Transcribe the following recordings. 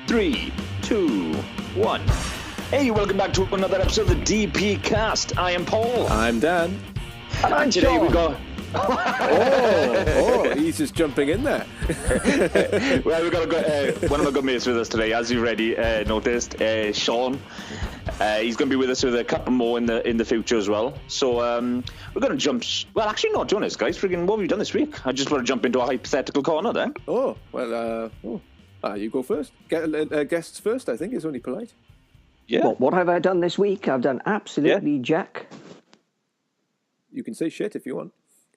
3, 2, 1. Hey, welcome back to another episode of the DPCast. I am Paul. I'm Dan. And I'm today Sean. we got... He's just jumping in there. Well, we've got one of my good mates with us today, as you already noticed, Sean. He's going to be with us with a couple more in the future as well. So we're going to jump... Well, actually not, to be honest, guys. Friggin', what have you done this week? I just want to jump into a hypothetical corner then. You go first. Guests first, I think, is only polite. Yeah. Well, what have I done this week? I've done absolutely jack. You can say shit if you want.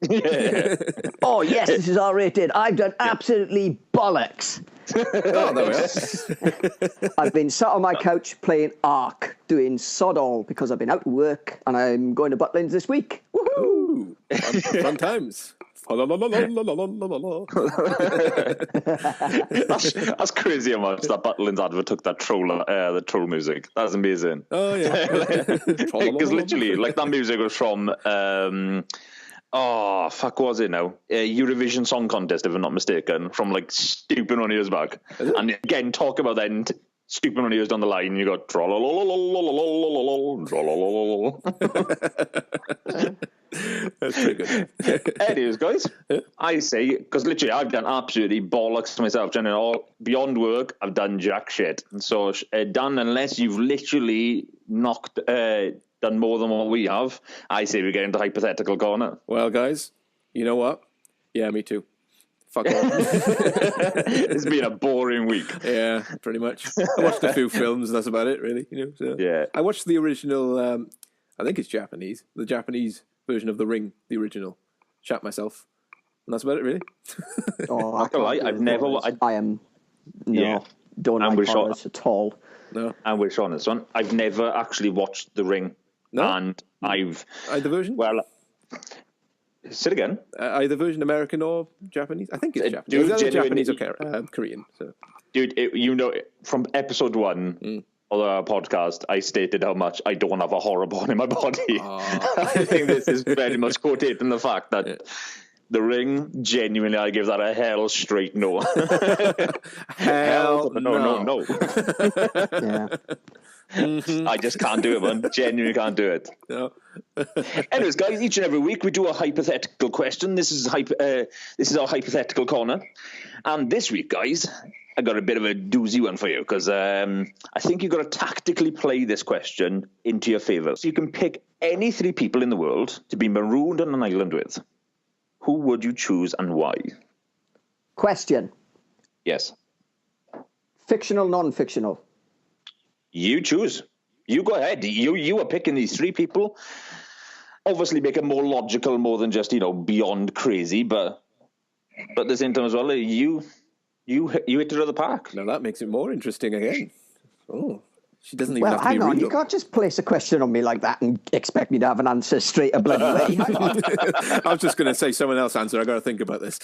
Yeah. Oh, yes, this is R-rated. I've done absolutely bollocks. Oh, there we are. I've been sat on my couch playing Ark, doing sod all because I've been out of work and I'm going to Butlins this week. Woohoo! Ooh, fun times. That's crazy how much that Butlins advert took that troll music. That's amazing. Oh, yeah. Because literally, like, that music was from... what was it now? Eurovision Song Contest, if I'm not mistaken, from like stupid on years back. And again, talk about then stupid on years down the line, you got That's pretty good. Anyways, guys, I say, because literally I've done absolutely bollocks to myself, and all beyond work, I've done jack shit. So, Dan, unless you've literally done more than what we have, I say we get into hypothetical corner. Well, guys, you know what? Yeah, me too. Fuck off. It's been a boring week. Yeah, pretty much. I watched a few films, and that's about it, really. So. Yeah. I watched the original, I think it's Japanese, the Japanese version of The Ring, the original. Shat myself. And that's about it, really. I've never... don't like horrors at all. No. I'm with Sean on this one. I've never actually watched The Ring. No? And I've... Either version? Well, say it again. Either version, American or Japanese? I think it's Japanese. Dude, It's either Japanese or Korean. So. Dude, from episode 1 of our podcast, I stated how much I don't have a horror bone in my body. I think this is very much quoted in the fact that The Ring, genuinely, I give that a hell straight no. Hell no. Yeah. Mm-hmm. I just can't do it, man. Genuinely can't do it. No. Anyways, guys, each and every week we do a hypothetical question. This is our hypothetical corner. And this week, guys, I got a bit of a doozy one for you because I think you've got to tactically play this question into your favour. So you can pick any 3 people in the world to be marooned on an island with. Who would you choose and why? Question. Yes. Fictional, non-fictional? You choose. You go ahead. You are picking these 3 people. Obviously make it more logical, more than just, beyond crazy, but at the same time as well, you hit it out of the park. Now that makes it more interesting again. Oh, she doesn't even have to hang be on, real. you can't just place a question on me like that and expect me to have an answer straight a bloody way. Hang on. I was just going to say someone else answer. I got to think about this.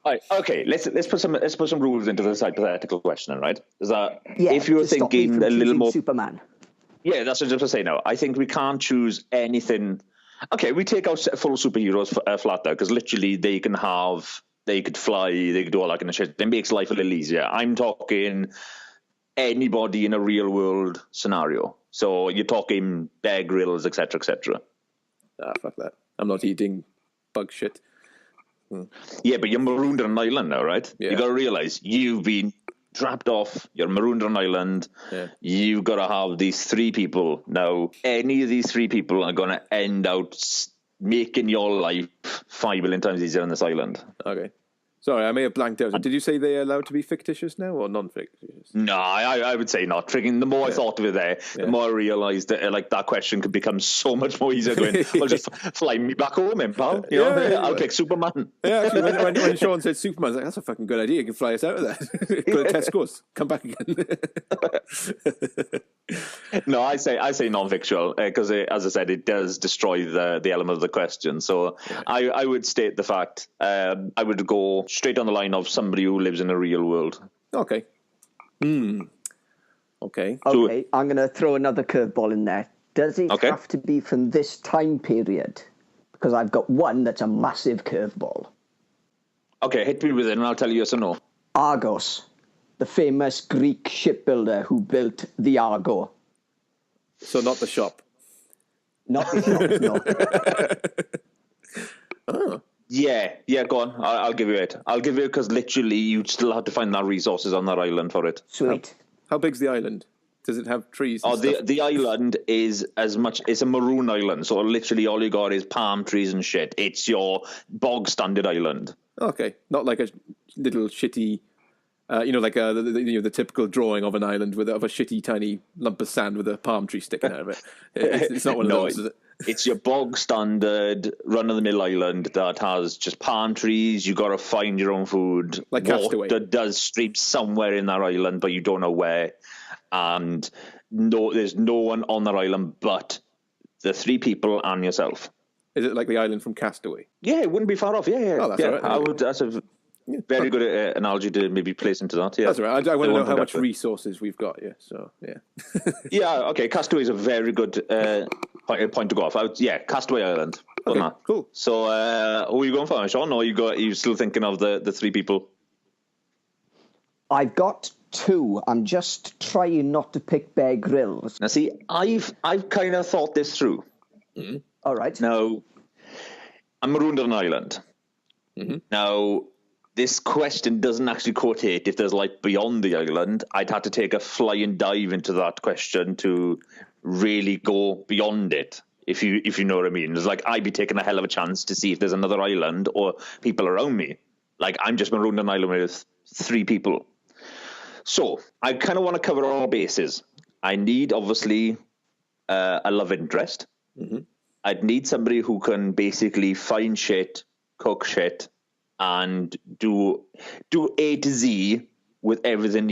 Right, okay, let's put some rules into this hypothetical question, right? Is that Yeah, if you're thinking a little more Superman. Yeah, that's what I was going to say now. I think we can't choose anything. Okay, we take out full superheroes flat there because literally they could fly, they could do all that kind of shit. It makes life a little easier. I'm talking anybody in a real world scenario. So you're talking Bear Grylls, etc., etc. Fuck that. I'm not eating bug shit. Yeah, but you're marooned on an island now, right? Yeah. You got to realize you've been trapped off. You're marooned on an island. Yeah. You've got to have these 3 people. Now, any of these 3 people are going to end out making your life 5 million times easier on this island. Okay. Sorry, I may have blanked out. Did you say they're allowed to be fictitious now or non-fictitious? No, I would say not. The more I thought of it there, the more I realised that that question could become so much more easier. Going, well, just fly me back home, then, pal. I'll pick Superman. Yeah, actually, when Sean said Superman, I was like, that's a fucking good idea. You can fly us out of that. Go to Tesco's. Come back again. No, I say non-fictional because, as I said, it does destroy the element of the question. So I would state the fact. I would go straight on the line of somebody who lives in a real world. Okay. Okay. Okay, I'm going to throw another curveball in there. Does it have to be from this time period? Because I've got one that's a massive curveball. Okay, hit me with it and I'll tell you yes or no. Argos. the famous Greek shipbuilder who built the Argo. So not the shop. Not the shop, no. Oh. Yeah, go on. I'll give you it. I'll give you it because literally you still have to find that resources on that island for it. Sweet. How big's the island? Does it have trees? And stuff? The island is it's a maroon island, so literally all you got is palm trees and shit. It's your bog standard island. Okay, not like a little shitty, like the typical drawing of an island of a shitty tiny lump of sand with a palm tree sticking out of it. It's not one of those, is it? It's your bog standard run-of-the-mill island that has just palm trees. You got to find your own food. Like Castaway. Water does stream somewhere in that island, but you don't know where. And there's no one on that island but the 3 people and yourself. Is it like the island from Castaway? Yeah, it wouldn't be far off. Yeah. Oh, that's all right. That's a very good analogy to maybe place into that. Yeah, that's all right. I want to know how much resources we've got. Yeah, so yeah. Yeah, okay. Castaway is a very good point to go off. Castaway Island. Okay, cool. So, who are you going for, Sean? Or are you still thinking of the 3 people? I've got 2. I'm just trying not to pick Bear Grylls. Now, see, I've kind of thought this through. Mm-hmm. All right. Now, I'm marooned on an island. Mm-hmm. Now, this question doesn't actually quotate if there's life beyond the island. I'd have to take a flying dive into that question to really go beyond it, if you know what I mean. It's like I'd be taking a hell of a chance to see if there's another island or people around me. Like, I'm just marooned on an island with 3 people. So, I kind of want to cover all bases. I need, obviously, a love interest. Mm-hmm. I'd need somebody who can basically find shit, cook shit, and do A to Z with everything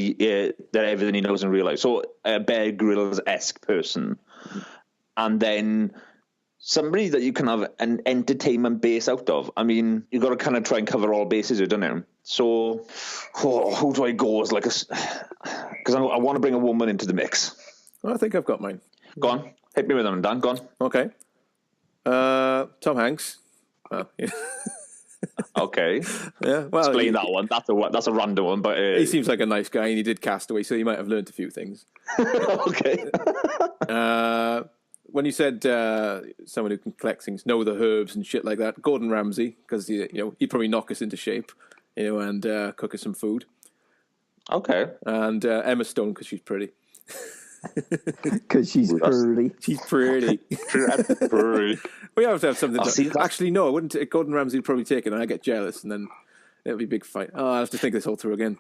everything he knows in real life. So a Bear Grylls-esque person. Mm-hmm. And then somebody that you can have an entertainment base out of. I mean, you've got to kind of try and cover all bases, don't you? So who do I go as because I want to bring a woman into the mix. Well, I think I've got mine. Go on. Hit me with them, Dan. Go on. Okay. Tom Hanks. Oh, yeah. Okay. Yeah. Well, explain that one. That's a random one, but he seems like a nice guy, and he did Castaway, so he might have learned a few things. Okay. When you said someone who can collect things, know the herbs and shit like that, Gordon Ramsay, because he'd probably knock us into shape, and cook us some food. Okay. And Emma Stone, because she's pretty. Because she's pretty. She's pretty. Pretty. We have to have something to... Actually, no, I wouldn't. Gordon Ramsay would probably take it, and I get jealous, and then it'll be a big fight. Oh, I have to think this all through again.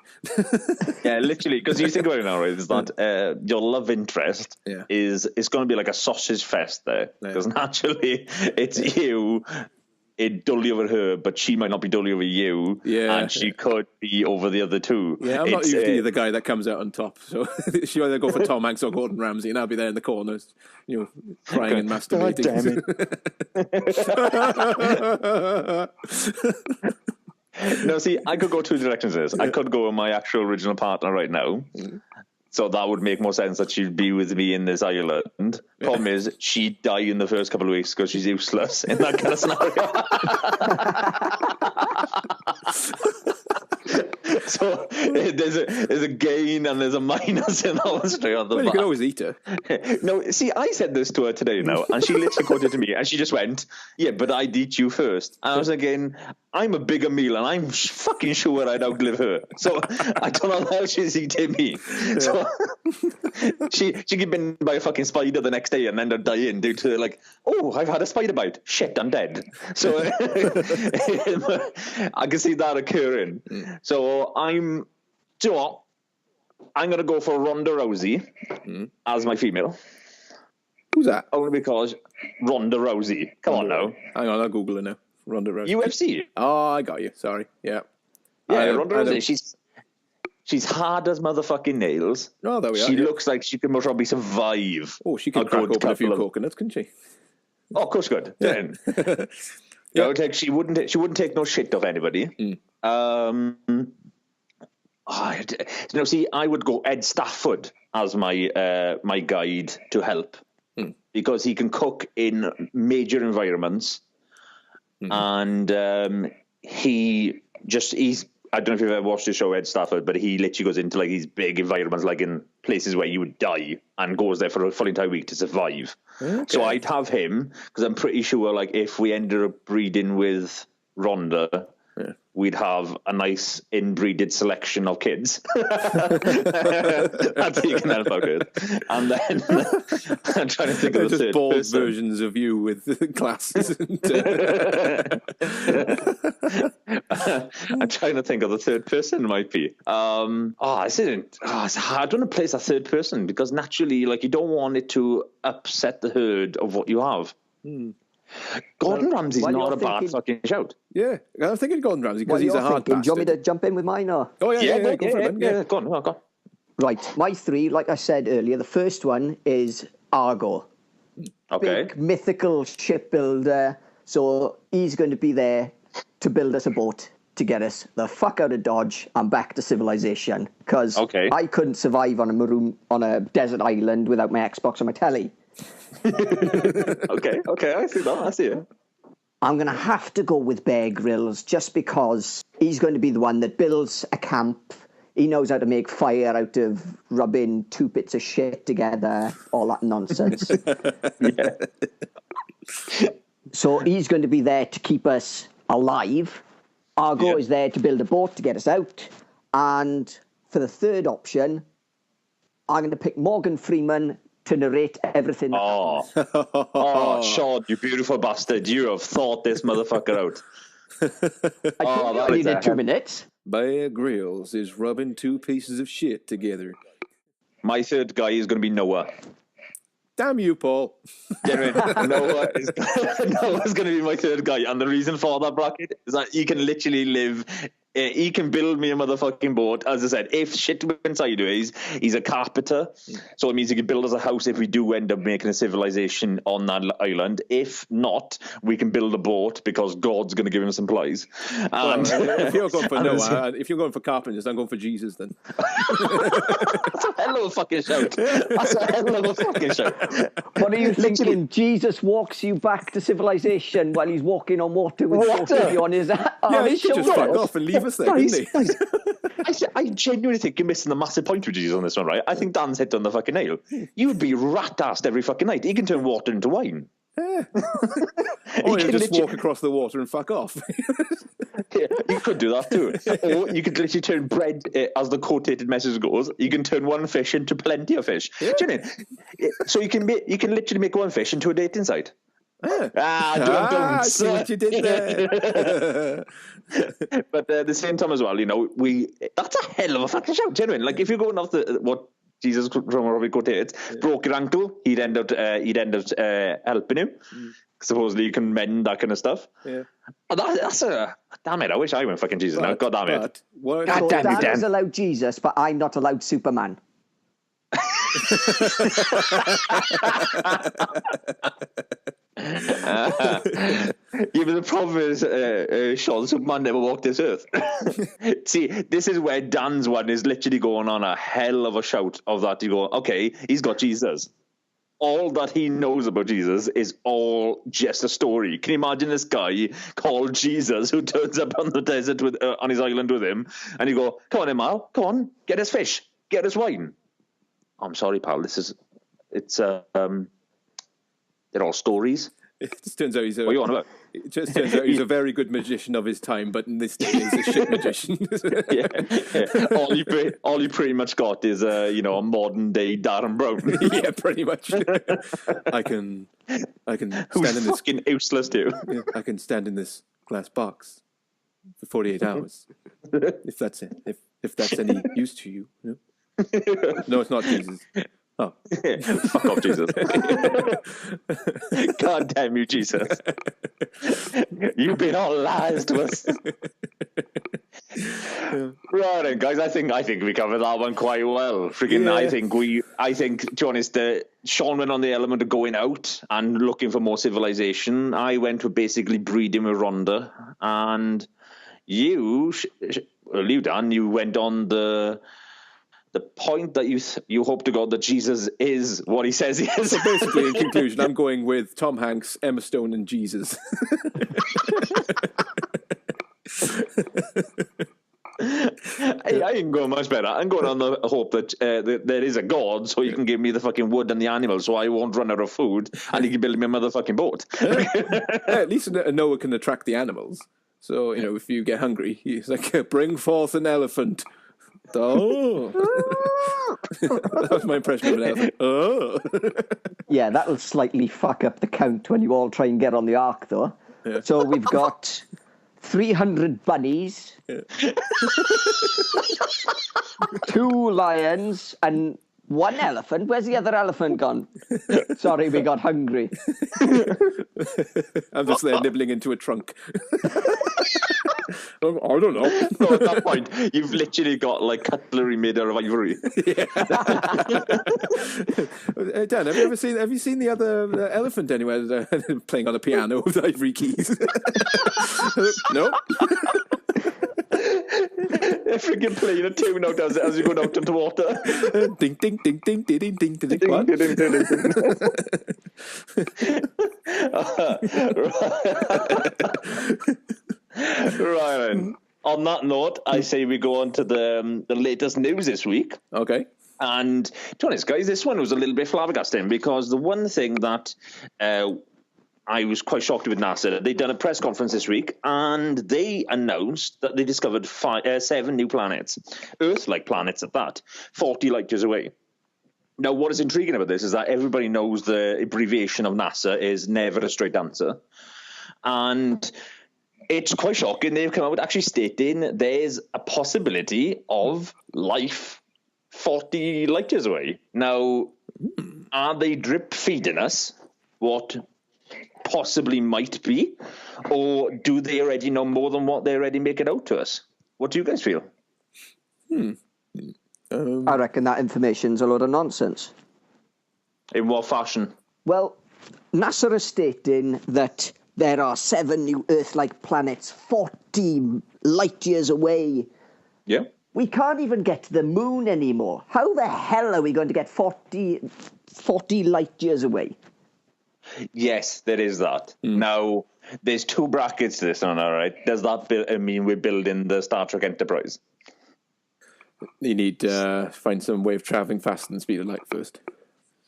Yeah, literally, because you think about it now, right? Is that your love interest is going to be like a sausage fest there, because naturally it's you. It dully over her, but she might not be dully over you, and she could be over the other 2. Yeah, I'm not usually the guy that comes out on top, so she either go for Tom Hanks or Gordon Ramsay, and I'll be there in the corners, crying and masturbating. God damn it. No, see, I could go 2 directions with this. I could go with my actual original partner right now. Mm-hmm. So that would make more sense that she'd be with me in this island. Problem is, she'd die in the first couple of weeks because she's useless in that kind of scenario. So there's a gain and there's a minus in all straight on the back. You can always eat her. No, see, I said this to her today now, and she literally quoted to me, and she just went, "Yeah, but I'd eat you first." And I was thinking, I'm a bigger meal, and I'm fucking sure I'd outlive her. So I don't know how she's eating me. So she get bitten by a fucking spider the next day and end up dying due to I've had a spider bite. Shit, I'm dead. So I can see that occurring. So I'm going to go for Ronda Rousey as my female. Who's that? Only because Ronda Rousey. Come on now. Hang on, I'll Google it now. Ronda Rousey. UFC. Oh, I got you. Sorry. Yeah. Yeah, Ronda Rousey. She's hard as motherfucking nails. Oh, there we are. She looks like she can most probably survive. Oh, she can crack open a few coconuts, couldn't she? Oh, of course, good. Yeah. She wouldn't take no shit off anybody. See, I would go Ed Stafford as my my guide to help because he can cook in major environments, and he's I don't know if you've ever watched the show Ed Stafford, but he literally goes into like these big environments, like in places where you would die, and goes there for a full entire week to survive. Okay. So I'd have him, because I'm pretty sure like if we ended up breeding with Rhonda, we'd have a nice inbreeded selection of kids. That's what you can help out with. And then I'm trying to think of the third bald person. versions of you with glasses. I'm trying to think of the third person might be. It's hard to place a third person because naturally, like, you don't want it to upset the herd of what you have. Gordon Ramsay's not a bad fucking shout. Yeah, I'm thinking Gordon Ramsay because he's a hard bastard. Do you want me to jump in with mine? Or? Oh, yeah, go for it, man. Go on. Right, my three, like I said earlier, the first one is Argo. Okay. Big mythical shipbuilder. So he's going to be there to build us a boat to get us the fuck out of Dodge and back to civilization. Because I couldn't survive on a desert island without my Xbox and my telly. Okay, I see that. I see it. I'm going to have to go with Bear Grylls just because he's going to be the one that builds a camp. He knows how to make fire out of rubbing two bits of shit together, all that nonsense. So he's going to be there to keep us alive. Argo is there to build a boat to get us out. And for the third option, I'm going to pick Morgan Freeman to narrate everything. Sean, you beautiful bastard. You have thought this motherfucker out. I needed 2 minutes. Bear Grylls is rubbing two pieces of shit together. My third guy is going to be Noah. Damn you, Paul. Noah's going to be my third guy. And the reason for that bracket is that he can literally live... he can build me a motherfucking boat. As I said, if shit went sideways, he's a carpenter. So it means he can build us a house if we do end up making a civilization on that island. If not, we can build a boat because God's going to give him some supplies. If you're going for Noah, if you're going for carpenters, I'm going for Jesus then. That's a hell of a fucking shout. What are you thinking? Jesus walks you back to civilization while he's walking on water with water on his shoulders. He could just fuck off and leave us there, couldn't he? I genuinely think you're missing the massive point with Jesus on this one, right? I think Dan's hit on the fucking nail. You would be rat-assed every fucking night. He can turn water into wine. Yeah. Or you just walk across the water and fuck off. Yeah, you could do that too. Or you could literally turn bread, as the quotated message goes, you can turn one fish into plenty of fish. Yeah. Do you know? So you can literally make one fish into a dating site. Yeah. See what you did there. But at the same time as well, that's a hell of a fucking shout, genuine. Like, if you're going off what Jesus probably quoted, broke your ankle, he'd end up helping you. Supposedly you can mend that kind of stuff. Yeah. Damn it, I wish I went fucking Jesus now. God damn it. God damn it, Dan is allowed Jesus, but I'm not allowed Superman. The problem is, Sean, Superman never walked this earth. See, this is where Dan's one is literally going on a hell of a shout of that. You go, okay, he's got Jesus. All that he knows about Jesus is all just a story. Can you imagine this guy called Jesus who turns up on the desert on his island with him, and you go, come on, Emal, come on, get us fish, get us wine. I'm sorry, pal. They're all stories. It just turns out he's what are you on about? It just turns out he's a very good magician of his time, but in this day he's a shit magician. Yeah. All he pretty much got is a modern day Darren Brown. Yeah, pretty much. I can stand Who's in this fucking useless too. Yeah, I can stand in this glass box for 48 hours. If that's it. If that's any use to you. No, it's not Jesus. Oh. Fuck off, Jesus. God damn you, Jesus. You've been all lies to us. Right then, guys, I think we covered that one quite well. I think to be honest, Sean went on the element of going out and looking for more civilization. I went with basically breeding with Rhonda, and you, Dan, you went on the point that you hope to God that Jesus is what he says he is. So basically, in conclusion, I'm going with Tom Hanks, Emma Stone, and I ain't going much better. I'm going on the hope that there is a God, so he can give me the fucking wood and the animals, so I won't run out of food, and he can build me a motherfucking boat. At least Noah can attract the animals. So, if you get hungry, he's like, bring forth an elephant. Oh. That was my impression of an elephant. Oh. Yeah, that'll slightly fuck up the count when you all try and get on the ark, though. Yeah. So we've got 300 bunnies, 2 lions, and 1 elephant. Where's the other elephant gone? Sorry, we got hungry. I'm just there nibbling into a trunk. I don't know. No, at that point, you've literally got like cutlery made out of ivory. Yeah. Dan, have you seen the other elephant anywhere playing on a piano with ivory keys? No. They're freaking playing a tune out as you go out into water. Ding ding ding ding ding ding ding ding ding ding ding. Right then. On that note, I say we go on to the latest news this week. Okay. And to be honest, guys, this one was a little bit flabbergasting because the one thing that I was quite shocked with NASA, they'd done a press conference this week and they announced that they discovered 7 new planets, Earth-like planets at that, 40 light years away. Now, what is intriguing about this is that everybody knows the abbreviation of NASA is never a straight answer. And it's quite shocking. They've come out actually stating there's a possibility of life 40 light years away. Now, are they drip feeding us what possibly might be? Or do they already know more than what they already make it out to us? What do you guys feel? I reckon that information's a load of nonsense. In what fashion? Well, NASA is stating that there are 7 new Earth-like planets 40 light years away. Yeah. We can't even get to the moon anymore. How the hell are we going to get 40 light years away? Yes, there is that. Now, there's 2 brackets to this one, all right? Does that mean we're building the Star Trek Enterprise? You need to find some way of traveling faster than the speed of light first.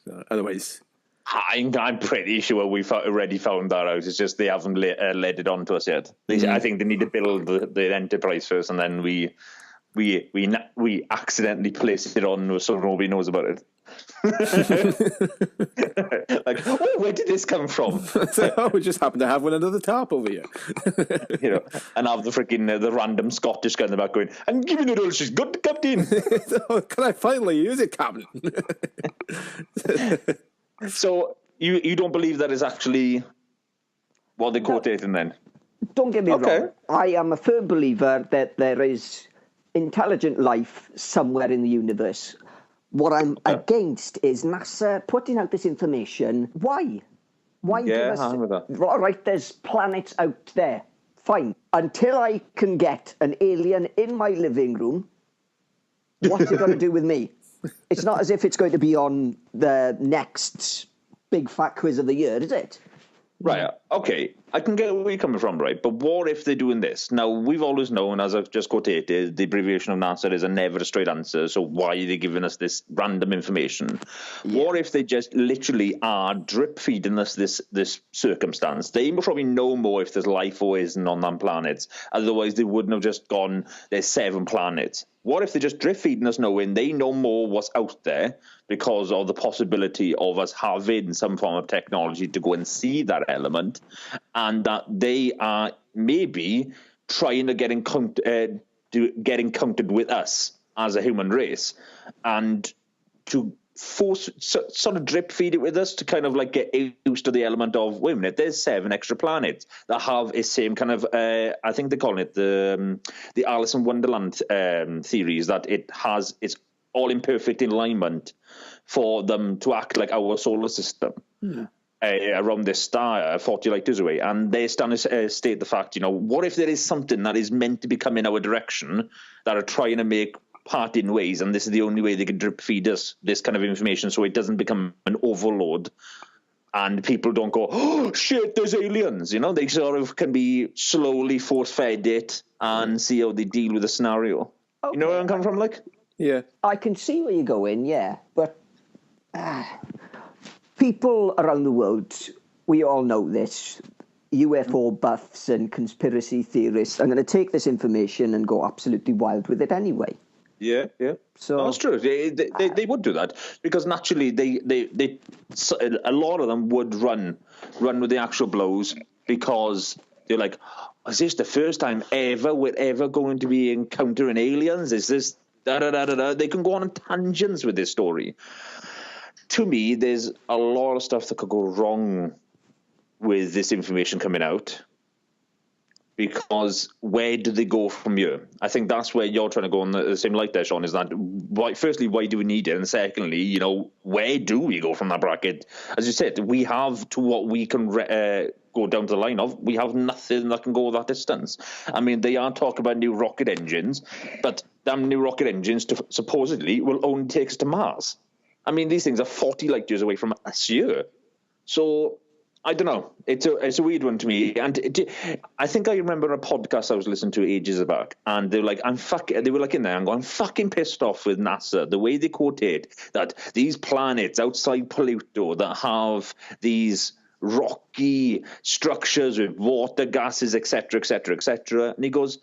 So, otherwise... I'm pretty sure we've already found that out. It's just they haven't led it on to us yet. I think they need to build the Enterprise first, and then we accidentally place it on so nobody knows about it. Like, oh, where did this come from? So, we just happen to have one under the top over here. And have the random Scottish guy in the back going, "I'm giving it all she's got, Captain." Can I finally use it, Captain? So you don't believe that is actually what they quoted then? Don't get me wrong. I am a firm believer that there is intelligent life somewhere in the universe. What I'm against is NASA putting out this information. Why? Why give us... I'm with that. Right, there's planets out there. Fine. Until I can get an alien in my living room, what's it going to do with me? It's not as if it's going to be on the next big fat quiz of the year, is it? Right, okay. I can get where you're coming from, right? But what if they're doing this? Now, we've always known, as I've just quoted, the abbreviation of NASA is a never a straight answer, so why are they giving us this random information? Yeah. What if they just literally are drip feeding us this circumstance? They probably know more if there's life or isn't on them planets. Otherwise, they wouldn't have just gone, there's 7 planets. What if they're just drip feeding us knowing they know more what's out there because of the possibility of us having some form of technology to go and see that element, and that they are maybe trying to get encountered with us as a human race, and to force sort of drip feed it with us to kind of like get used to the element of, wait a minute, there's 7 extra planets that have a same kind of I think they're calling it the Alice in Wonderland theories, that it's all in perfect alignment for them to act like our solar system around this star 40 light years away. And they're starting to state the fact, what if there is something that is meant to be coming our direction that are trying to make parting ways, and this is the only way they can drip feed us this kind of information so it doesn't become an overload and people don't go, oh shit, there's aliens. They sort of can be slowly force fed it and see how they deal with the scenario. Okay. You know where I'm coming from, like? Yeah. I can see where you're going, yeah. But people around the world, we all know this, UFO buffs and conspiracy theorists are going to take this information and go absolutely wild with it anyway. Yeah. So that's true. They would do that because naturally a lot of them would run with the actual blows because they're like, is this the first time ever we're ever going to be encountering aliens? Is this da-da-da-da-da? They can go on tangents with this story. To me, there's a lot of stuff that could go wrong with this information coming out because where do they go from here? I think that's where you're trying to go on the same light there, Sean, is that firstly, why do we need it? And secondly, where do we go from that bracket? As you said, we have to what we can go down to the line of. We have nothing that can go that distance. I mean, they are talking about new rocket engines, but them new rocket engines supposedly will only take us to Mars. I mean, these things are 40 light years away from us here. So I don't know. It's a weird one to me. And I think I remember a podcast I was listening to ages back, and they were like, I'm fucking pissed off with NASA. The way they quoted that these planets outside Pluto that have these rocky structures with water, gases, etc., etc., etc. And he goes,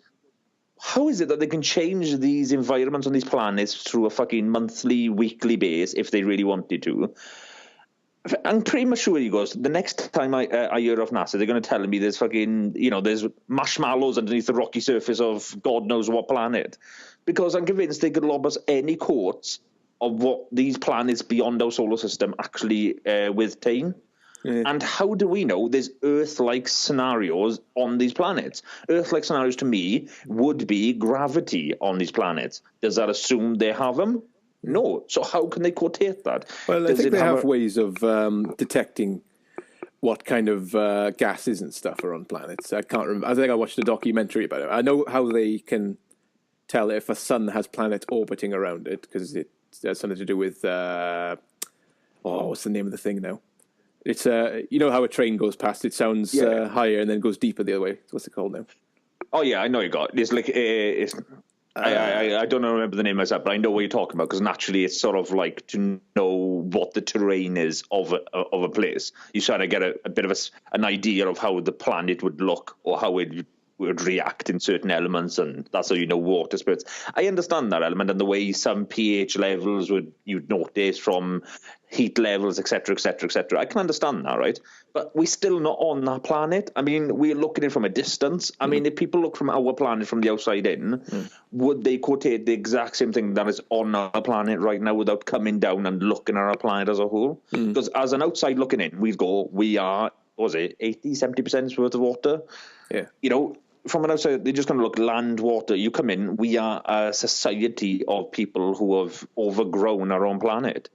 how is it that they can change these environments on these planets through a fucking monthly, weekly base if they really wanted to? I'm pretty much sure he goes, the next time I hear of NASA, they're going to tell me there's fucking, there's marshmallows underneath the rocky surface of God knows what planet. Because I'm convinced they could lob us any quotes of what these planets beyond our solar system actually withtain. Yeah. And how do we know there's Earth-like scenarios on these planets? Earth-like scenarios, to me, would be gravity on these planets. Does that assume they have them? No. So how can they quotate that? Well, I think they have ways of detecting what kind of gases and stuff are on planets. I can't remember. I think I watched a documentary about it. I know how they can tell if a sun has planets orbiting around it, because it has something to do with... what's the name of the thing now? It's you know how a train goes past, it sounds higher and then goes deeper the other way. What's it called now? Oh yeah, I know you got it. It's like I don't remember the name myself, but I know what you're talking about, because naturally it's sort of like to know what the terrain is of a place. You try to get a bit of an idea of how the planet would look or how it would react in certain elements, and that's how you know water spirits. I understand that element and the way some pH levels you'd notice from heat levels, etc., etc., etc. I can understand that, right? But we're still not on that planet. I mean, we're looking at it from a distance. I mean, if people look from our planet from the outside in, would they quotate the exact same thing that is on our planet right now without coming down and looking at our planet as a whole? Because as an outside looking in, we are, what was it, 80, 70% worth of water? Yeah. From an outside, they're just going to look land, water. You come in, we are a society of people who have overgrown our own planet.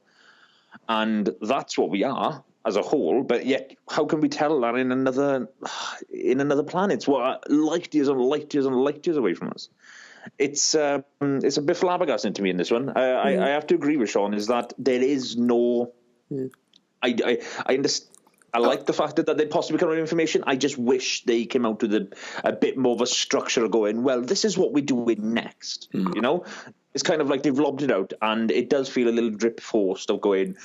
And that's what we are as a whole. But yet, how can we tell that in another planet? What, light years and light years and light years away from us? It's a bit flabbergasting to me in this one. I have to agree with Sean, is that there is no... I understand. I like the fact that they possibly come with information. I just wish they came out with a bit more of a structure going, well, this is what we're doing next. It's kind of like they've lobbed it out, and it does feel a little drip forced of going,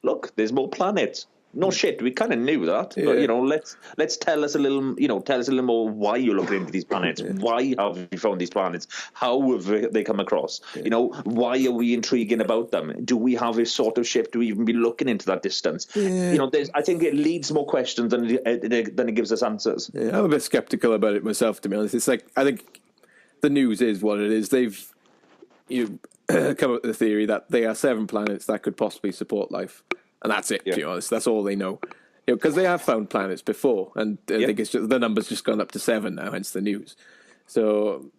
look, there's more planets. No shit, we kind of knew that. Yeah. But, let's tell us a little, tell us a little more why you're looking into these planets. Yeah. Why have you found these planets? How have they come across? Yeah. Why are we intriguing about them? Do we have a sort of ship? Do we even be looking into that distance? Yeah. I think it leads more questions than it gives us answers. Yeah, I'm a bit skeptical about it myself, to be honest. It's like, I think the news is what it is. They've come up with the theory that there are 7 planets that could possibly support life. And that's it, to be honest. That's all they know. Because they have found planets before, and I think it's just, the number's just gone up to 7 now, hence the news. So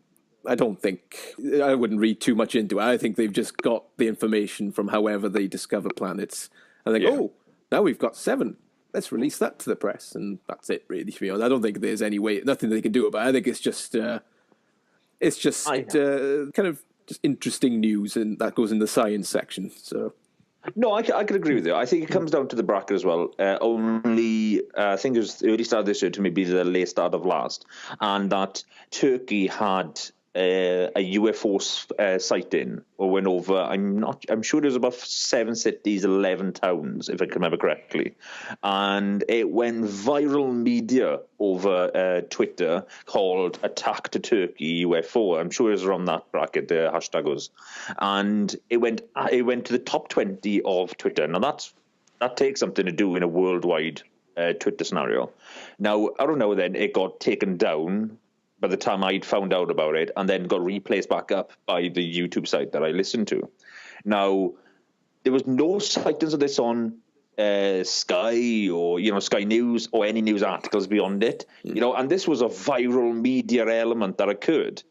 I wouldn't read too much into it. I think they've just got the information from however they discover planets. And they go, now we've got 7. Let's release that to the press. And that's it, really, to be honest. I don't think there's nothing they can do about it. I think it's just kind of just interesting news, and that goes in the science section, so... No, I could agree with you. I think it comes down to the bracket as well. Only, I think it was the early start of this year to maybe the late start of last, and that Turkey had a UFO sighting or went over. I'm sure it was about 7 cities, 11 towns, if I can remember correctly, and it went viral media over Twitter called "Attack to Turkey UFO." I'm sure it was around that bracket, the hashtag was, and it went to the top 20 of Twitter. Now that takes something to do in a worldwide Twitter scenario. Now I don't know. Then it got taken down by the time I'd found out about it, and then got replaced back up by the YouTube site that I listened to. Now, there was no sightings of this on Sky or, Sky News or any news articles beyond it, and this was a viral media element that occurred,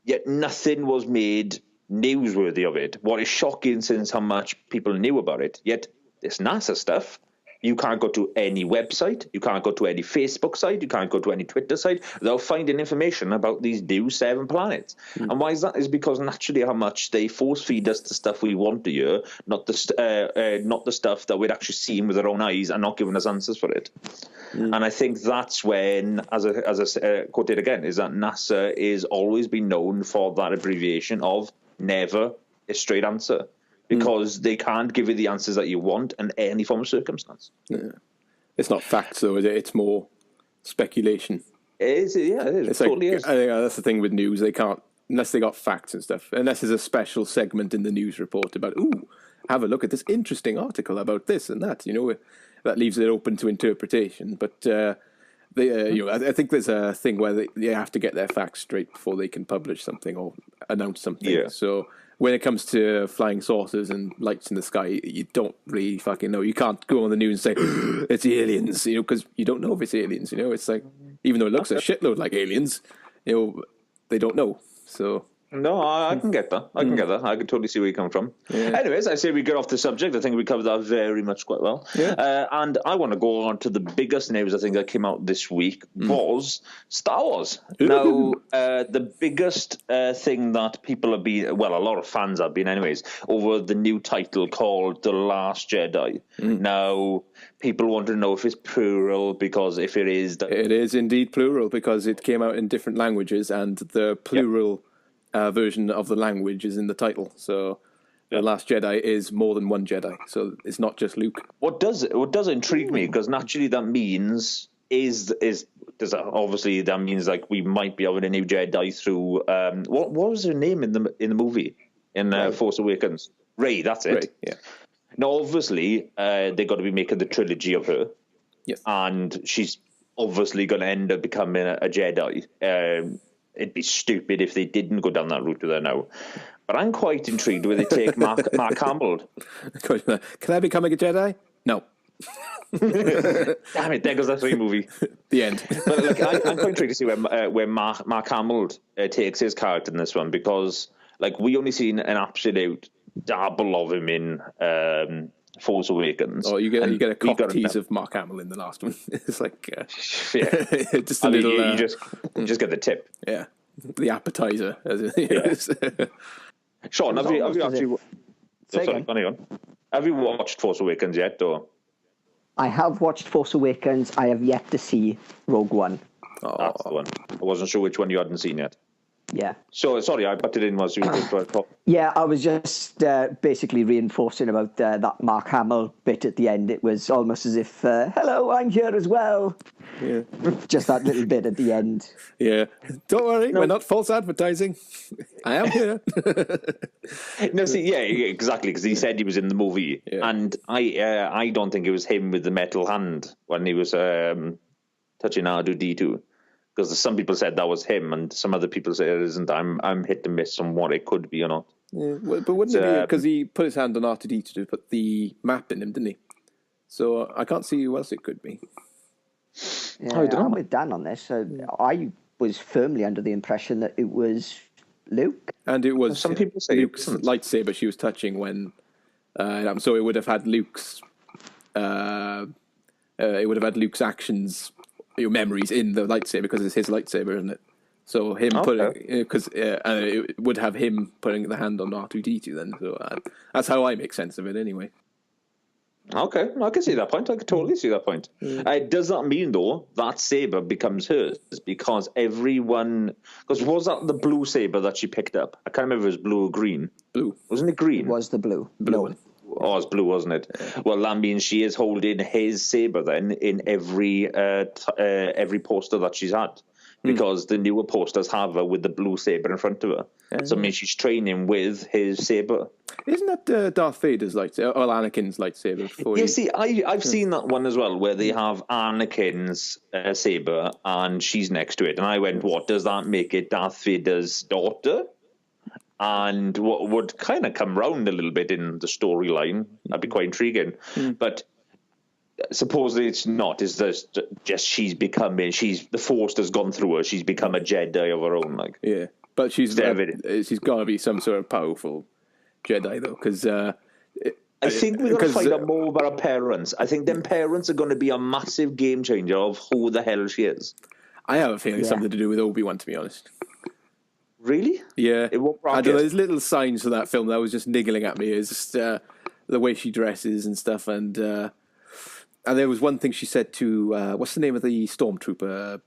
yet nothing was made newsworthy of it. What is shocking since how much people knew about it, yet this NASA stuff, you can't go to any website, you can't go to any Facebook site, you can't go to any Twitter site without finding information about these new 7 planets. And why is that? Is because naturally how much they force feed us the stuff we want to hear, not the stuff that we'd actually seen with our own eyes and not giving us answers for it. And I think that's when, as I quoted again, is that NASA is always been known for that abbreviation of never a straight answer. Because they can't give you the answers that you want in any form of circumstance. Yeah. It's not facts, though, is it? It's more speculation. It is, yeah, it is. It totally is. I think that's the thing with news. They can't, unless they got facts and stuff, unless there's a special segment in the news report about, have a look at this interesting article about this and that, that leaves it open to interpretation. But I think there's a thing where they have to get their facts straight before they can publish something or announce something. Yeah. So when it comes to flying saucers and lights in the sky, you don't really fucking know. You can't go on the news and say, it's aliens, because you don't know if it's aliens, It's like, even though it looks a shitload like aliens, they don't know. So... No, I can get that. I can totally see where you come from. Yeah. Anyways, I say we get off the subject. I think we covered that very much quite well. Yeah. And I want to go on to the biggest news I think that came out this week was Star Wars. Now, the biggest thing that people have been, well, a lot of fans have been anyways, over the new title called The Last Jedi. Now, people want to know if it's plural, because if it is... It is indeed plural, because it came out in different languages, and the plural... version of the language is in the title, so The Last Jedi is more than one Jedi, so it's not just Luke. What does intrigue me, because naturally that means obviously that means like we might be having a new Jedi through what was her name in the movie in Force Awakens? Rey, that's it. Rey, yeah. Now obviously they got to be making the trilogy of her, yes, and she's obviously going to end up becoming a Jedi. It'd be stupid if they didn't go down that route with her now. But I'm quite intrigued where they take Mark Hamill. Can I become a Jedi? No. Damn it, there goes that free movie. The end. But I'm quite intrigued to see where Mark Hamill takes his character in this one, because we only seen an absolute dabble of him in Force Awakens. Oh, you get a cock tease of Mark Hamill in the last one. It's like just a little. You just get the tip. Yeah, the appetizer. Sean, have you actually? Have you watched Force Awakens yet, or? I have watched Force Awakens. I have yet to see Rogue One. Oh, that's the one. I wasn't sure which one you hadn't seen yet. Yeah. So, sorry, I butted in whilst you were trying to talk. Yeah, I was just basically reinforcing about that Mark Hamill bit at the end. It was almost as if, hello, I'm here as well. Yeah. Just that little bit at the end. Yeah. Don't worry, we're not false advertising. I am here. No, see, yeah, exactly, because he said he was in the movie. Yeah. And I don't think it was him with the metal hand when he was touching R2-D2. Because some people said that was him, and some other people say it isn't. I'm hit and miss on what it could be or not. Yeah, but wouldn't it be, because he put his hand on R2-D2 to put the map in him, didn't he? So I can't see who else it could be. Yeah, I'm with Dan on this. I was firmly under the impression that it was Luke. And it was some people say Luke's lightsaber she was touching when so it would have had Luke's actions, your memories in the lightsaber, because it's his lightsaber, isn't it? So him it would have him putting the hand on R2-D2 then. So that's how I make sense of it anyway. Okay, I can see that point. I can totally see that point. Does that mean, though, that saber becomes hers? Because everyone... Because was that the blue saber that she picked up? I can't remember if it was blue or green. Blue. Wasn't it green? It was the blue. Blue one. Oh, it was blue, wasn't it? Well, that means she is holding his saber then in every poster that she's had. Because the newer posters have her with the blue saber in front of her. So it means she's training with his saber. Isn't that Darth Vader's lightsaber, or Anakin's lightsaber? See, I've seen that one as well, where they have Anakin's saber and she's next to it. And I went, what, does that make it Darth Vader's daughter? And what would kind of come round a little bit in the storyline. That'd be quite intriguing. But... supposedly it's not. It's just she's the Force has gone through her. She's become a Jedi of her own. Like, yeah, but she's got to be some sort of powerful Jedi though, because I think we're going to find out more about her parents. I think them parents are going to be a massive game changer of who the hell she is. I have a feeling it's something to do with Obi-Wan, to be honest. Really? Yeah. I don't know. There's little signs for that film that was just niggling at me. It's just the way she dresses and stuff, and there was one thing she said to what's the name of the stormtrooper?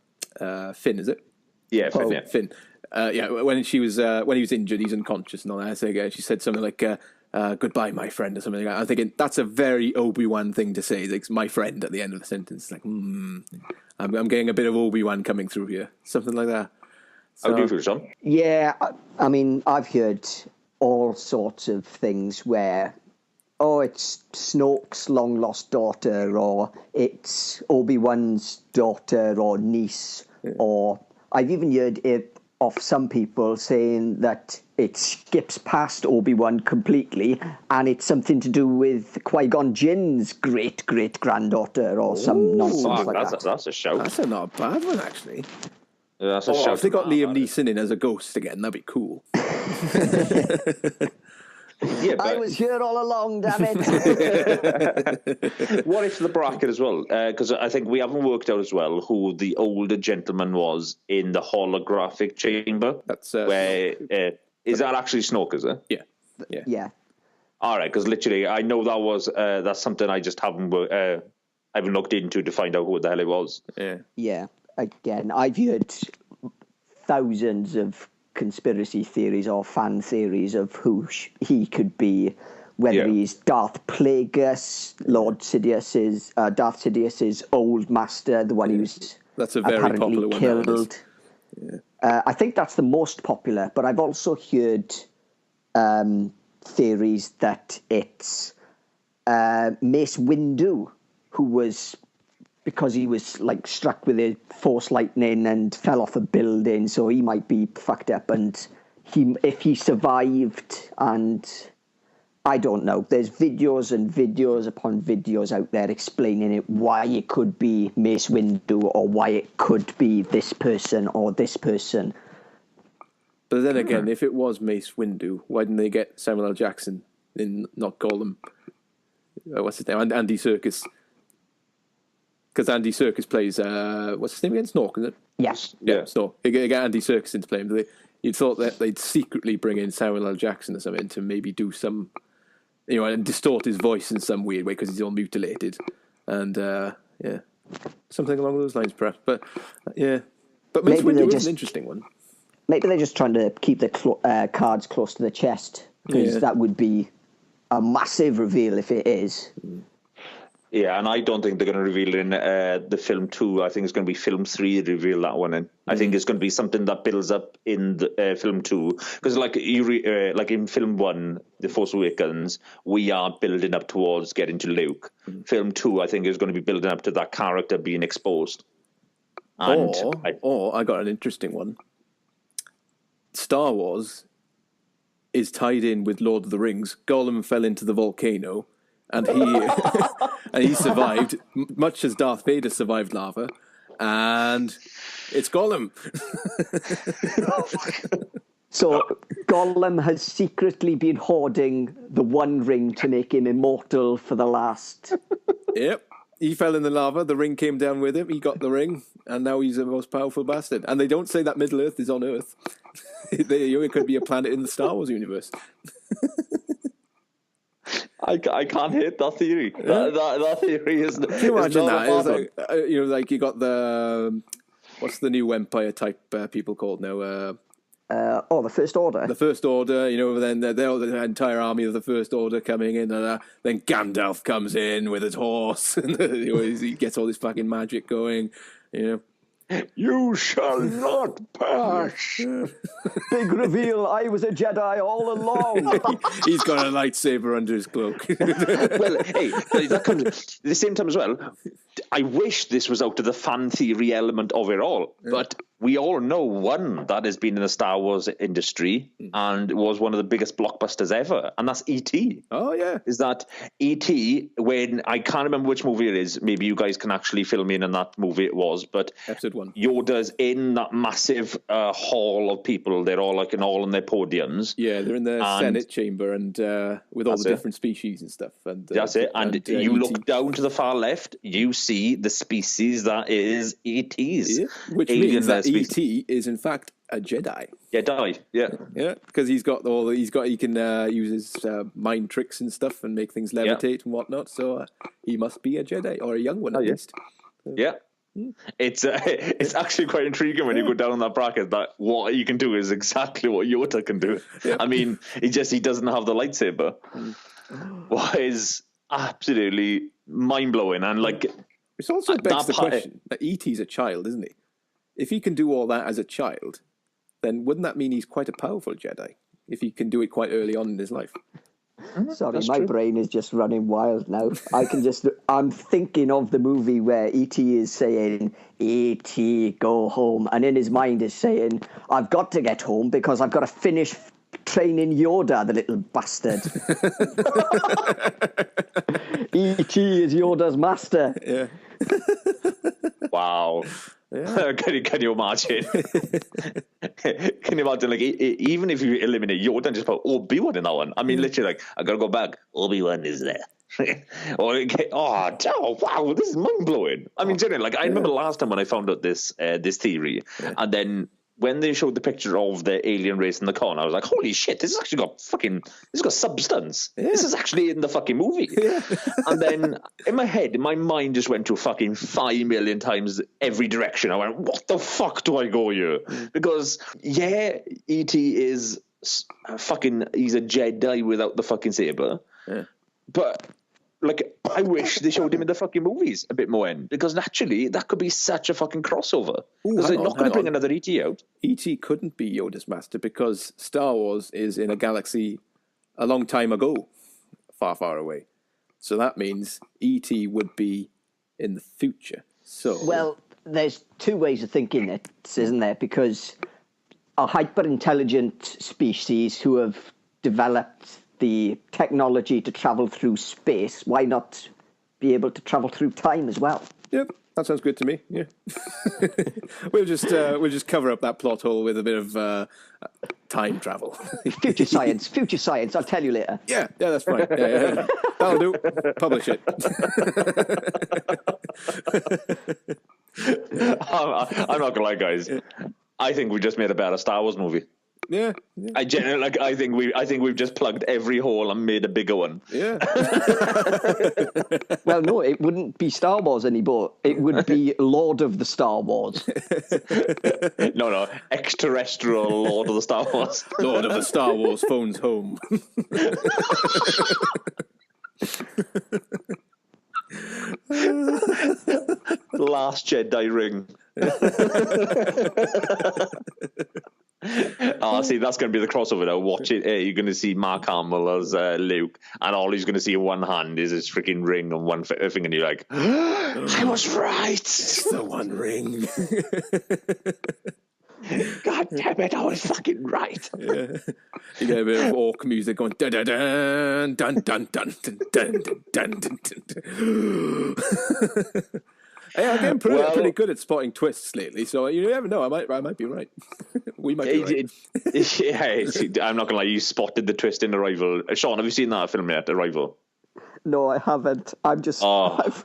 Finn, is it? Yeah, Finn. Yeah. Finn. When he was injured, he's unconscious and all that. So she said something like "Goodbye, my friend" or something like that. I'm thinking that's a very Obi-Wan thing to say. It's my friend at the end of the sentence. It's like, I'm getting a bit of Obi-Wan coming through here. Something like that. How do you feel, John? Yeah, I mean, I've heard all sorts of things where, it's Snoke's long-lost daughter, or it's Obi-Wan's daughter or niece, or I've even heard it of some people saying that it skips past Obi-Wan completely, and it's something to do with Qui-Gon Jinn's great-great-granddaughter, or some nonsense like that. That's a shout. That's not a bad one, actually. Yeah, that's a shout. If they got Liam Neeson in as a ghost again, that'd be cool. Yeah, but... I was here all along, damn it. What if the bracket as well? Because I think we haven't worked out as well who the older gentleman was in the holographic chamber. That's where is that actually Snoke? Is it? Yeah. All right, because literally, I know that was that's something I just haven't looked into to find out who the hell it was. Yeah. Again, I've heard thousands of conspiracy theories or fan theories of who he could be, whether he's Darth Plagueis, Lord Sidious's, Darth Sidious's old master, the one who's that's a very popular killed. One. I think that's the most popular, but I've also heard theories that it's Mace Windu, who was, because he was like struck with a force lightning and fell off a building, so he might be fucked up. And if he survived, and I don't know, there's videos and videos upon videos out there explaining it, why it could be Mace Windu or why it could be this person or this person. But then again, if it was Mace Windu, why didn't they get Samuel L. Jackson in, not Gollum? What's his name? Andy Serkis. Because Andy Serkis plays, what's his name again? Snork, isn't it? Yes. Yeah, Snork. They get Andy Serkis into play him. You'd thought that they'd secretly bring in Samuel L. Jackson or something to maybe do some, and distort his voice in some weird way because he's all mutilated. And, something along those lines, perhaps. But, But Mace Windu is an interesting one. Maybe they're just trying to keep the cards close to the chest, because that would be a massive reveal if it is. Yeah, and I don't think they're going to reveal it in the film 2. I think it's going to be film 3 to reveal that one in. I think it's going to be something that builds up in the film 2. Because like in film 1, The Force Awakens, we are building up towards getting to Luke. Film 2, I think, is going to be building up to that character being exposed. And I got an interesting one. Star Wars is tied in with Lord of the Rings. Gollum fell into the volcano, and he survived, much as Darth Vader survived lava, and it's Gollum. So Gollum has secretly been hoarding the one ring to make him immortal for the last... Yep. He fell in the lava, the ring came down with him, he got the ring, and now he's the most powerful bastard. And they don't say that Middle-earth is on Earth. It could be a planet in the Star Wars universe. I can't hate that theory. That theory is. Can you imagine that? Like you got the what's the new Empire type people called now? The First Order. The First Order, then the entire army of the First Order coming in, and then Gandalf comes in with his horse, and he gets all this fucking magic going, You shall not pass. Big reveal, I was a Jedi all along. He's got a lightsaber under his cloak. Well, hey, that comes at the same time as well. I wish this was out of the fan theory element of it all, but we all know one that has been in the Star Wars industry and was one of the biggest blockbusters ever, and that's E.T. Oh, yeah. Is that E.T., when, I can't remember which movie it is, maybe you guys can actually fill me in on that movie it was, but Episode 1. Yoda's in that massive hall of people. They're all all on their podiums. Yeah, they're in the Senate chamber and with all the different species and stuff. And that's it. And you look down to the far left, you see the species that is E.T.'s. Yeah. Which means that E.T. is in fact a Jedi. Jedi, yeah. Yeah, because he can use his mind tricks and stuff and make things levitate and whatnot. So he must be a Jedi, or a young one at least. Yeah. It's actually quite intriguing when you go down that bracket that what you can do is exactly what Yoda can do. Yeah. I mean, he doesn't have the lightsaber. What is absolutely mind-blowing, and it also begs the question that E.T.'s a child, isn't he? If he can do all that as a child, then wouldn't that mean he's quite a powerful Jedi? If he can do it quite early on in his life. Sorry, my brain is just running wild now. I'm thinking of the movie where E.T. is saying, E.T., go home. And in his mind is saying, I've got to get home because I've got to finish training Yoda, the little bastard. E.T. is Yoda's master. Yeah. Wow. Yeah. Can you imagine? Can you imagine, even if you eliminate Yoda and just put Obi-Wan in that one? I mean, literally, I gotta go back. Obi-Wan is there. Wow, this is mind-blowing. I mean, generally, I remember last time when I found out this theory, and then when they showed the picture of the alien race in the con, I was like, holy shit, this has actually got substance. Yeah. This is actually in the fucking movie. Yeah. And then in my head, my mind just went to fucking 5 million times every direction. I went, what the fuck do I go here? Because, E.T. is he's a Jedi without the fucking saber. Yeah. But I wish they showed him in the fucking movies a bit more because naturally that could be such a fucking crossover. Because they're not going to bring another E.T. out. E.T. couldn't be Yoda's master because Star Wars is in a galaxy a long time ago, far, far away. So that means E.T. would be in the future. So, well, there's two ways of thinking it, isn't there? Because a hyper-intelligent species who have developed the technology to travel through space, why not be able to travel through time as well? Yep, that sounds good to me. Yeah, we'll just cover up that plot hole with a bit of time travel. Future science. I'll tell you later. Yeah, that's fine. Yeah. That'll do. Publish it. I'm not gonna lie, guys. I think we just made a better Star Wars movie. Yeah. I think we've just plugged every hole and made a bigger one. Yeah. Well, no, it wouldn't be Star Wars anymore. It would be Lord of the Star Wars. No, extraterrestrial Lord of the Star Wars. Lord of the Star Wars phones home. Last Jedi ring. See, that's going to be the crossover now. Watch it. You're going to see Mark Hamill as Luke, and all he's going to see in one hand is his freaking ring and one finger, and you're like, I was right. It's the one ring. God damn it, I was fucking right. Yeah. You get a bit of orc music going dun dun dun dun dun dun dun dun dun dun. Yeah, I'm getting pretty good at spotting twists lately, so you never know. I might be right. We might be right. I'm not gonna lie. You spotted the twist in Arrival. Sean, have you seen that film yet? Arrival. No, I haven't. I'm just. What have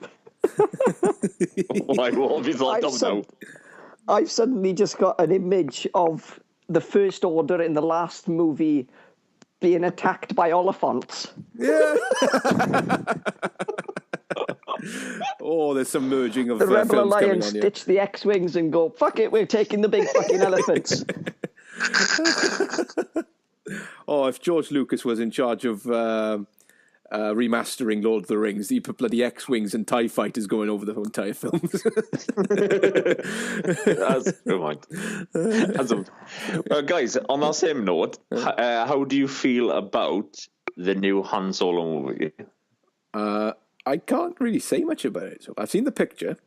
you thought of now? I've suddenly just got an image of the First Order in the last movie being attacked by Oliphants. Yeah. Oh, there's some merging of the Rebel films Alliance coming on, ditch the X-Wings and go, fuck it, we're taking the big fucking elephants. Oh, if George Lucas was in charge of remastering Lord of the Rings, he'd put bloody X-Wings and TIE fighters going over the entire film. That's guys, on that same note, how do you feel about the new Han Solo movie? I can't really say much about it. So I've seen the picture,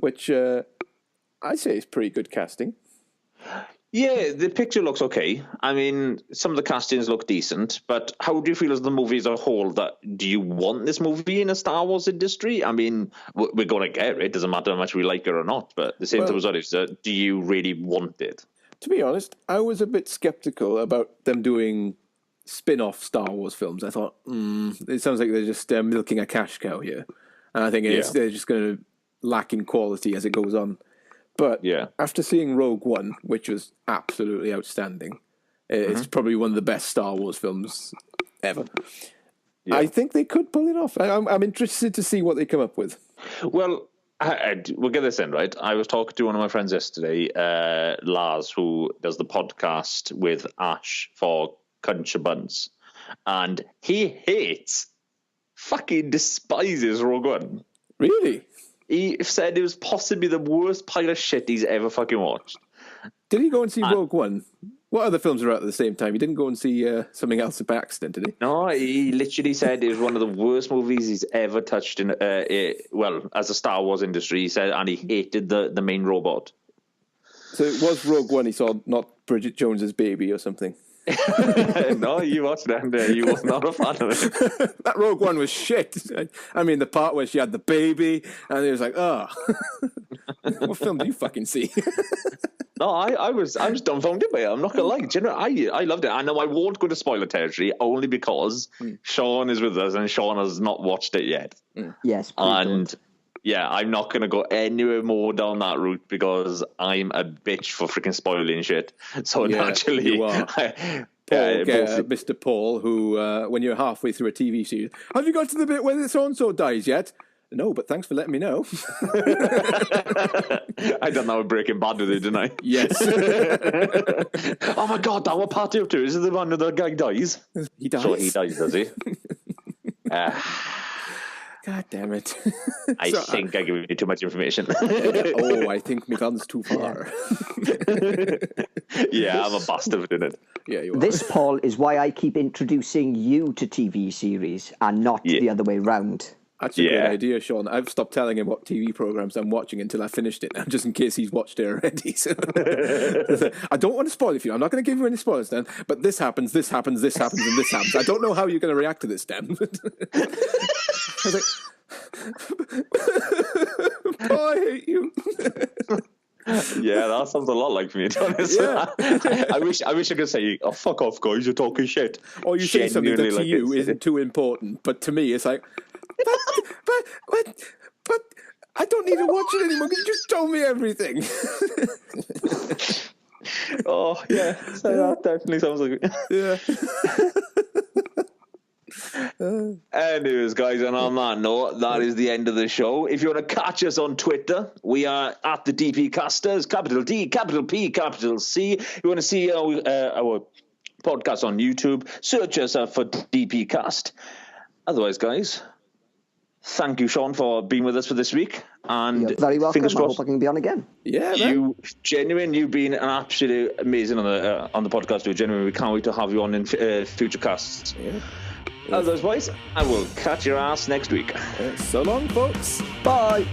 which I say is pretty good casting. Yeah, the picture looks okay. I mean, some of the castings look decent, but how do you feel as the movie as a whole? Do you want this movie in a Star Wars industry? I mean, we're going to get it. It doesn't matter how much we like it or not, but the same time as that, do you really want it? To be honest, I was a bit skeptical about them doing spin-off Star Wars films. I thought, it sounds like they're just milking a cash cow here. And I think they're just going to lack in quality as it goes on. But after seeing Rogue One, which was absolutely outstanding, it's probably one of the best Star Wars films ever. Yeah. I think they could pull it off. I'm interested to see what they come up with. Well, we'll get this in, right? I was talking to one of my friends yesterday, Lars, who does the podcast with Ash for Country Buns, and he fucking despises Rogue One. Really? He said it was possibly the worst pile of shit he's ever fucking watched. Did he go and see Rogue One? What other films were out at the same time? He didn't go and see something else by accident, did he? No, he literally said it was one of the worst movies he's ever touched in, as a Star Wars industry, he said, and he hated the main robot. So it was Rogue One he saw, not Bridget Jones's Baby or something? No, you watched that and you were not a fan of it. That Rogue One was shit. I mean, the part where she had the baby and it was like, oh. What film do you fucking see? No, I was dumbfounded by it. I'm not gonna lie. You know, I loved it. I know I won't go to spoiler territory only because Sean is with us and Sean has not watched it yet. Yes, and yeah, I'm not gonna go anywhere more down that route because I'm a bitch for freaking spoiling shit. So naturally, you are. Mr. Paul, who when you're halfway through a TV series, have you got to the bit where so and so dies yet? No, but thanks for letting me know. I done that with Breaking Bad with it, didn't I? Yes. Oh my God, that what part 2 is it the one where the guy dies? He dies. So he dies, does he? God damn it. I think I give you too much information. I think my gun's too far. Yeah, I'm a bastard in it. Yeah, you are. This, Paul, is why I keep introducing you to TV series and not the other way round. That's a good idea, Sean. I've stopped telling him what TV programs I'm watching until I finished it now, just in case he's watched it already. So I don't want to spoil it for you. I'm not going to give you any spoilers, Dan, but this happens, and this happens. I don't know how you're going to react to this, Dan. I was like, oh, I hate you. Yeah, that sounds a lot like me, to be honest. Yeah. I wish I could say, oh, fuck off, guys, you're talking shit. Or you say something that to you isn't too important, but to me it's like, but I don't need to watch it anymore because you just told me everything. Oh, yeah. So that definitely sounds like it. Yeah. Anyways, guys, and on that note, that is the end of the show. If you want to catch us on Twitter, we are at the DPcasters, capital D, capital P, capital C. If you want to see our podcast on YouTube, search us for DPcast. Otherwise, guys, thank you, Sean, for being with us for this week. And you're very welcome. I hope I can be on again. Yeah, you've been an absolutely amazing on the podcast. Genuinely, we can't wait to have you on in future casts. Yeah. Otherwise, I will catch your ass next week. So long, folks. Bye.